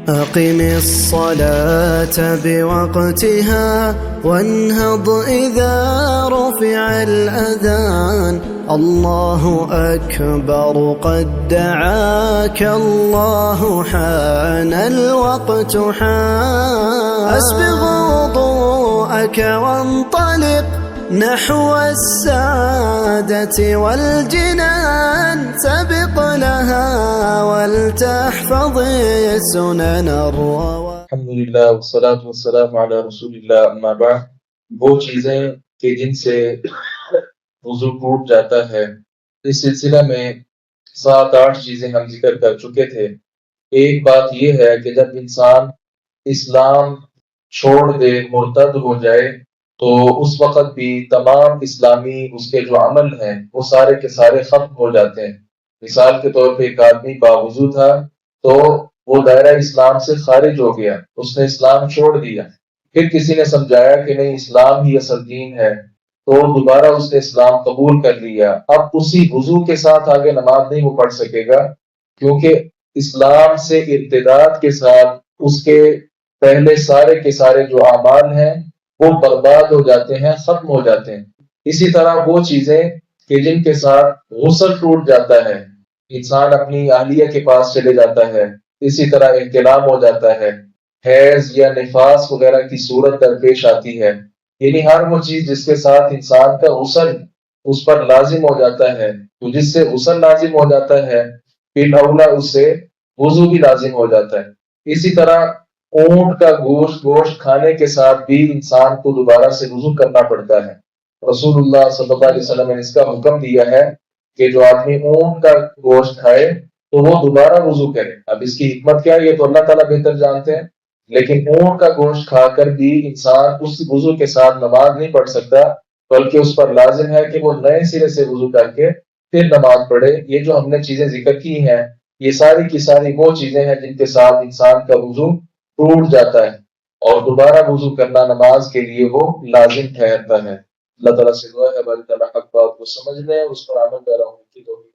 أقم الصلاة بوقتها وانهض إذا رفع الأذان الله أكبر قد دعاك الله حان الوقت حان أسبغ وضوءك وانطلق نحو السعادة والجنان سبق لها ولتحفظ سنن الروان الحمدللہ والصلاة والسلام علی رسول اللہ اما بعد. وہ چیزیں کہ جن سے وضو ٹوٹ جاتا ہے، اس سلسلہ میں 7-8 چیزیں ہم ذکر کر چکے تھے. ایک بات یہ ہے کہ جب انسان اسلام چھوڑ دے، مرتد ہو جائے، تو اس وقت بھی تمام اسلامی اس کے جو عمل ہیں وہ سارے کے سارے ختم ہو جاتے ہیں. مثال کے طور پہ ایک آدمی باوضو تھا تو وہ دائرہ اسلام سے خارج ہو گیا، اس نے اسلام چھوڑ دیا. پھر کسی نے سمجھایا کہ نہیں، اسلام ہی اصل دین ہے، تو دوبارہ اس نے اسلام قبول کر لیا. اب اسی وضو کے ساتھ آگے نماز نہیں وہ پڑھ سکے گا، کیونکہ اسلام سے ارتداد کے ساتھ اس کے پہلے سارے کے سارے جو اعمال ہیں وہ برباد ہو جاتے ہیں، ختم ہو جاتے ہیں. اسی طرح وہ چیزیں کہ جن کے ساتھ غسل ٹوٹ جاتا ہے، انسان اپنی اہلیہ کے پاس چلے جاتا ہے، اسی طرح احتلام ہو جاتا ہے، حیض یا نفاس وغیرہ کی صورت درپیش آتی ہے، یعنی ہر وہ چیز جس کے ساتھ انسان کا غسل اس پر لازم ہو جاتا ہے، تو جس سے غسل لازم ہو جاتا ہے پھر اولا اس سے وضو بھی لازم ہو جاتا ہے. اسی طرح اونٹ کا گوشت کھانے کے ساتھ بھی انسان کو دوبارہ سے وضو کرنا پڑتا ہے. رسول اللہ صلی اللہ علیہ وسلم نے اس کا حکم دیا ہے کہ جو آدمی اونٹ کا گوشت کھائے تو وہ دوبارہ وضو کرے. اب اس کی حکمت کیا ہے یہ تو اللہ تعالیٰ بہتر جانتے ہیں، لیکن اونٹ کا گوشت کھا کر بھی انسان اس وضو کے ساتھ نماز نہیں پڑھ سکتا، بلکہ اس پر لازم ہے کہ وہ نئے سرے سے وضو کر کے پھر نماز پڑھے. یہ جو ہم نے چیزیں ذکر کی ہیں یہ ساری کی ساری وہ چیزیں ہیں جن کے ساتھ انسان کا وضو ٹوٹ جاتا ہے، اور دوبارہ وضو کرنا نماز کے لیے وہ لازم ٹھہرتا ہے. اللہ تعالیٰ سے دعا ہے ہماری طرح حق بات کو سمجھنے، اس پر عمل پیرا ہونے کی توفیق